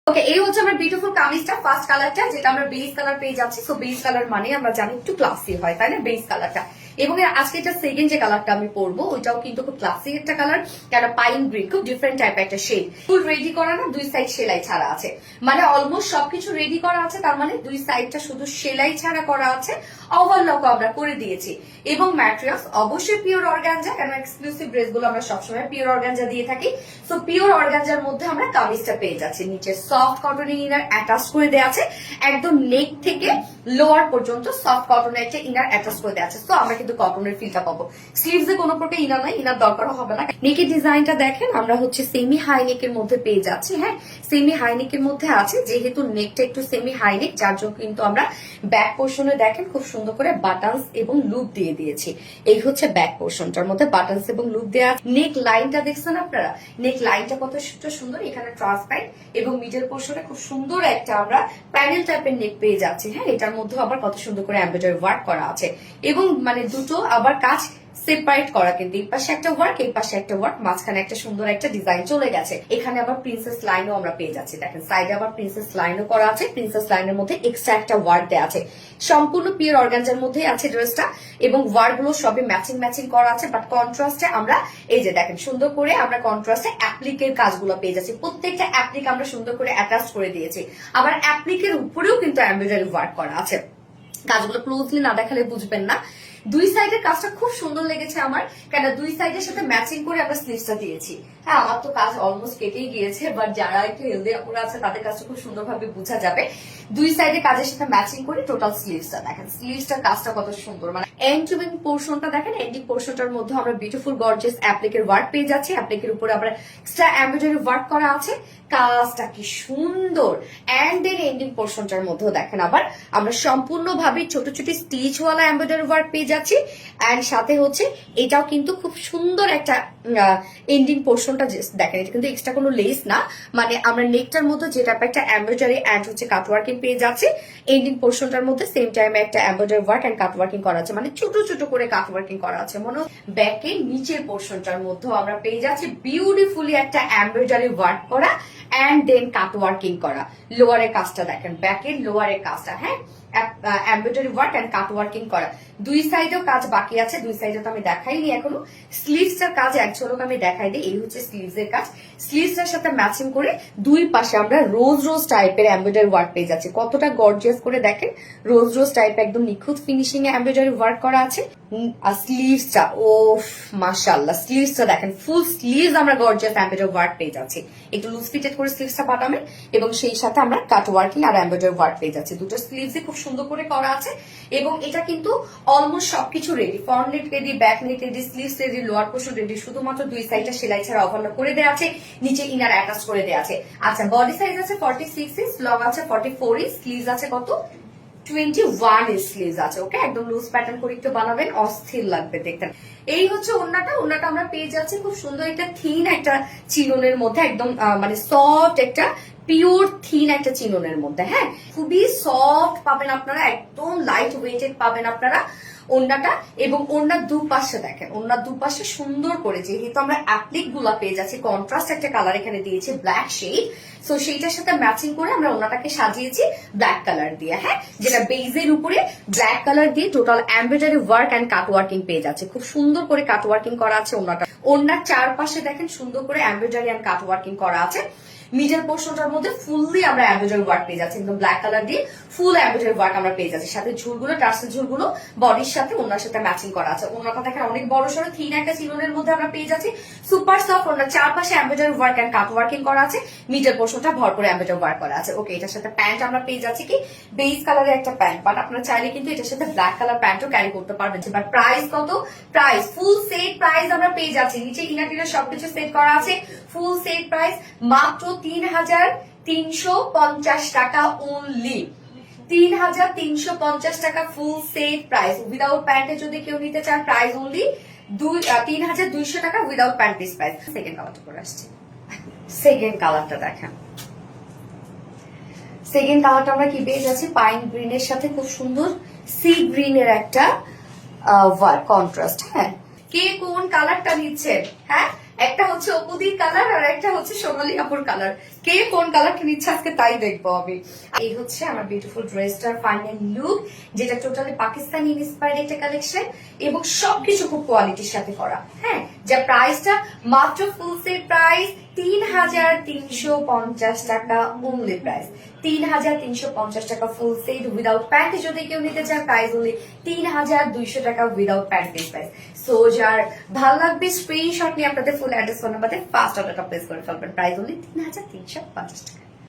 ওকে, এই হচ্ছে আমার বিউটিফুল কামিজটা, ফার্স্ট কালারটা, যেটা আমরা বেস কালার পেয়ে যাচ্ছি। সো বেস কালার মানে আমরা জানি একটু ক্লাসি হয়, তাই না, বেস কালারটা। এবং আজকে এটা সেকেন্ড যে কালারটা আমি পরবো ওইটাও কিন্তু খুব ক্লাসিক একটা কালার, একটা পাইন গ্রিন, খুব ডিফারেন্ট টাইপের একটা শেড। ফুল রেডি করা না, দুই সাইড সেলাই ছাড়া আছে, মানে অলমোস্ট সবকিছু রেডি করা আছে, তার মানে দুই সাইডটা শুধু সেলাই ছাড়া করা আছে। ওভারলক আমরা করে দিয়েছি এবং ম্যাটেরিয়ালস অবশ্যই পিওর অর্গানজা, কারণ এক্সক্লুসিভ ড্রেস গুলো আমরা সবসময় পিওর অর্গানজা দিয়ে থাকি। সো পিওর অর্গানজার মধ্যে আমরা কামিজটা পেয়ে যাচ্ছি, নিচে সফট কটনের ইনার অ্যাটাচ করে দেওয়া আছে, একদম নেক থেকে লোয়ার পর্যন্ত সফট কটনের একটা ইনার অ্যাটাচ করে দেওয়া আছে। তো আমরা কিন্তু কটনের ফিলটা পাবো। স্লিভসে কোনো প্রকার ইনার নাই, ইনার দরকার হবে না। নেকের ডিজাইনটা দেখেন, আমরা হচ্ছে সেমি হাই নেকের মধ্যে পেয়ে যাচ্ছি। হ্যাঁ, সেমি হাই নেকের মধ্যে আছে, যেহেতু নেকটা একটু সেমি হাই নেক, যার জন্য কিন্তু আমরা ব্যাক পোর্শনে দেখেন খুব সুন্দর করে বাটনস এবং লুপ দিয়ে দিয়েছি। এই হচ্ছে ব্যাক পোর্শনটার মধ্যে বাটনস এবং লুপ দেওয়া। নেক লাইনটা দেখছেন আপনারা, নেক লাইনটা কত সুন্দর, এখানে ট্রান্সপারেন্ট এবং মিডল পোর্শনে খুব সুন্দর একটা আমরা প্যানেল টাইপের নেক পেয়ে যাচ্ছি। হ্যাঁ, এটার মধ্যে আবার কত সুন্দর করে এমব্রয়ডারি ওয়ার্ক করা আছে এবং মানে দুটো আবার কাজ সেপারেট করা, কিন্তু এই পাশে একটা ওয়ার্ক, এই পাশে একটা ওয়ার্ক, মাঝখানে একটা সুন্দর একটা ডিজাইন চলে গেছে। এখানে আবার প্রিন্সেস লাইনও আমরা পেয়ে যাচ্ছি। দেখেন সাইডে আবার প্রিন্সেস লাইনও করা আছে, প্রিন্সেস লাইনের মধ্যে এক্সট্রা একটা ওয়ার্ক দেওয়া আছে। সম্পূর্ণ পিওর অর্গানজার মধ্যেই আছে ড্রেসটা এবং ওয়ার্ক গুলো সবই ম্যাচিং করা আছে। বাট কন্ট্রাস্টে আমরা এই যে দেখেন সুন্দর করে আমরা কন্ট্রাস্টে অ্যাপ্লিকের কাজগুলো পেয়ে যাচ্ছি। প্রত্যেকটা অ্যাপ্লিক আমরা সুন্দর করে অ্যাটাচ করে দিয়েছি। আবার অ্যাপ্লিকের উপরেও কিন্তু এমব্রয়ডারি ওয়ার্ক করা আছে। কাজগুলো ক্লোজলি না দেখালে বুঝবেন না। দুই সাইডের কাজটা খুব সুন্দর লেগেছে আমার, কেন দুই সাইডের সাথে ম্যাচিং করে আমরা স্লিভসটা দিয়েছি। হ্যাঁ, আমার তো কাজ অলমোস্ট কেটেই গিয়েছে, বাট যারা একটু হেলদি আপুরা আছে তাদের কাজটা খুব সুন্দরভাবে বোঝা যাবে। দুই সাইডে কাজের সাথে ম্যাচিং করে টোটাল স্লিভসটা দেখেন, স্লিভসটার কাজটা কত সুন্দর, মানে এন্ড টু এন্ড পোর্শনটা দেখেন। এন্ডিং পোর্শনটার মধ্যে আমরা বিউটিফুল গর্জিয়াস অ্যাপ্লিকের ওয়ার্ক পেয়ে যাচ্ছি। অ্যাপ্লিকের উপরে আবার এক্সট্রা এমব্রয়ডারি ওয়ার্ক করা আছে। কাজটা কি সুন্দর। এন্ড দেন এন্ডিং পোর্শনটার মধ্যেও দেখেন আবার আমরা সম্পূর্ণভাবে ছোট ছোট স্টিচওয়ালা এমব্রয়ডারি ওয়ার্ক পেয়ে যাচ্ছি। এন্ড সাথে হচ্ছে এটাও কিন্তু খুব সুন্দর একটা এন্ডিং পোর্শনটা দেখেন, এটা কিন্তু এক্সট্রা কোনো লেস না, মানে আমরা নেকটার মধ্যে যেটা একটা এমব্রয়ডারি এন্ড হচ্ছে কাটওয়ার্কিং পেয়ে যাচ্ছি। এন্ডিং পোর্শনটার মধ্যে সেম টাইমে একটা এমব্রয়ডারি ওয়ার্ক এন্ড কাটওয়ার্কিং করা আছে, মানে ছোট ছোট করে কাটওয়ার্কিং করা আছে। মনে ব্যাকের নিচের পোর্শনটার মধ্যেও আমরা পেয়ে যাচ্ছি বিউটিফুলি একটা এমব্রয়ডারি ওয়ার্ক করা এন্ড দেন কাটওয়ার্কিং করা। লোয়ারের কাজটা দেখেন, ব্যাকের লোয়ারের কাজটা, হ্যাঁ, এমব্রয়ডারি ওয়ার্ক এন্ড কাটওয়ার্কিং করা। দুই সাইডেও কাজ বাকি আছে, দুই সাইডে তো আমি দেখাইনি এখনো। স্লিভসটার কাজ এক ঝলক আমি দেখাই দিই। এই হচ্ছে স্লিভসের কাজ। স্লিভসটার সাথে ম্যাচিং করে দুই পাশে আমরা রোজ রোজ টাইপের এমব্রয়ডারি ওয়ার্ক পেয়ে যাচ্ছি। কতটা গর্জিয়াস করে দেখেন, রোজ রোজ টাইপ একদম নিখুঁত ফিনিশিং এ এমব্রয়ডারি ওয়ার্ক করা আছে। আর স্লিভসটা ও মাশাআল্লাহ, স্লিভসটা দেখেন, ফুল স্লিভস আমরা গর্জিয়াস এমব্রয়ডারি ওয়ার্ক পেয়ে যাচ্ছি। একটু লুজ ফিটেড করে স্লিভসটা বানাবেন এবং সেই সাথে আমরা কাট ওয়ার্কিং আর এমব্রয়ডারি ওয়ার্ক পেয়ে যাচ্ছি। দুটো স্লিভসই খুব সুন্দর করে করা আছে এবং এটা কিন্তু অলমোস্ট সবকিছু রেডি, ফ্রন্ট নেক ready, back neck ready, sleeves ready, lower portion ready. শুধুমাত্র দুই সাইডটা সেলাই ছাড়া ওভারলক করে দেওয়া আছে, নিচে ইনার অ্যাটাচ করে দেওয়া আছে। আচ্ছা, বডি সাইজ আছে 46 ইঞ্চ, লং আছে 44 ইঞ্চ, স্লিভস আছে কত 21 ইঞ্চ স্লিভস আছে। ওকে, একদম লুজ প্যাটার্ন করে একটু বানাবেন, অস্থির লাগবে দেখতে। এই হচ্ছে ওন্নাটা। ওন্নাটা আমরা পেয়ে যাচ্ছি খুব সুন্দর একটা থিন একটা চিননের মধ্যে, একদম মানে সফট একটা পিওর থিন একটা চিননের মধ্যে। হ্যাঁ, খুবই সফট পাবেন আপনারা, একদম লাইট ওয়েটেড পাবেন আপনারা ওন্নাটা। এবং ওন্নার দুপাশে দেখেন, ওন্নার দুপাশে সুন্দর করে, যেহেতু আমরা অ্যাপ্লিক গুলা পেয়ে যাচ্ছি, কন্ট্রাস্ট একটা কালার এখানে দিয়েছি, ব্ল্যাক শেড। সো সেইটার সাথে ম্যাচিং করে আমরা ওন্নাটাকে সাজিয়েছি ব্ল্যাক কালার দিয়ে। হ্যাঁ, যেটা বেজের উপরে ব্ল্যাক কালার দিয়ে total embroidery work and cut working পেয়ে যাচ্ছে। খুব সুন্দর করে কাট ওয়ার্কিং করা আছে ওন্নাটা। ওন্নার চারপাশে দেখেন সুন্দর করে এমব্রয়ডারি এন্ড কাট ওয়ার্কিং করা আছে। মিডল পোর্শনটার মধ্যে ফুললি আমরা এমব্রয়ডারি ওয়ার্ক পেয়ে যাচ্ছি, একদম ব্ল্যাক কালার দিয়ে ফুল এমব্রয়ডারি ওয়ার্ক আমরা পেয়ে যাচ্ছি। সাথে ঝুলগুলো, টার্সেল ঝুলগুলো বডির সাথে ওনার সাথে ম্যাচিং করা আছে। ওনাটা দেখেন অনেক বড় সড়ো থিন একটা চিননের মধ্যে আমরা পেয়ে যাচ্ছি, সুপার সফট। ওনার চারপাশে embroidery work and cut working করা আছে, মিডল পোর্শনটা ভরপুর এমব্রয়ডারি ওয়ার্ক করা আছে। ওকে, এটার সাথে প্যান্ট আমরা পেয়ে যাচ্ছি কি বেজ কালারের একটা প্যান্ট, বাট আপনারা চাইলে কিন্তু এটার সাথে ব্ল্যাক কালার প্যান্টও ক্যারি করতে পারবেন। বাট প্রাইস কত, প্রাইস ফুল সেট প্রাইস আমরা পেয়ে যাচ্ছি, নিচে ইনার টিনার সবকিছু সেট করা আছে। ফুল সেট প্রাইস মাত্র 3,350 টাকা অনলি, 3,350 টাকা ফুল সেট প্রাইস। উইদাউট প্যান্টে যদি কেউ নিতে চান প্রাইস অনলি 3,200 টাকা without pant piece price. Second কালারটা করে আসছি, সেকেন্ড কালারটা দেখেন। সেকেন্ড কালারটা আমরা কি পেয়ে যাচ্ছি, পাইন গ্রিনের সাথে খুব সুন্দর সি গ্রিনের একটা কন্ট্রাস্ট। হ্যাঁ, কে কোন কালারটা নিচ্ছেন? হ্যাঁ, একটা হচ্ছে অপুদির কালার আর একটা হচ্ছে সোনালী আপুর কালার। কে কোন কালারটা নিচ্ছে আজকে তাই দেখবো আমি। এই হচ্ছে আমার বিউটিফুল ড্রেসটার ফাইনাল লুক, যেটা টোটালি পাকিস্তানি ইন্সপায়ার্ড একটা কালেকশন এবং সবকিছু খুব কোয়ালিটির সাথে করা। হ্যাঁ, যা প্রাইসটা মাত্র ফুল সেট প্রাইস ৩৩৫০ টাকা, অনলি প্রাইস ৩৩৫০ টাকা ফুল সেট উইদাউট প্যান্ট। যদি কেউ নিতে চান প্রাইস অনলি ৩২০০ টাকা উইদাউট প্যান্ট প্রাইস। সো যার ভালো লাগবে স্ক্রিনশট নিয়ে আপনাদের ফুল অ্যাড্রেস ফোন নাম্বারে ফার্স্ট অর্ডারটা প্লেস করে ফেলবেন। প্রাইস অনলি ৩৩৫০ টাকা।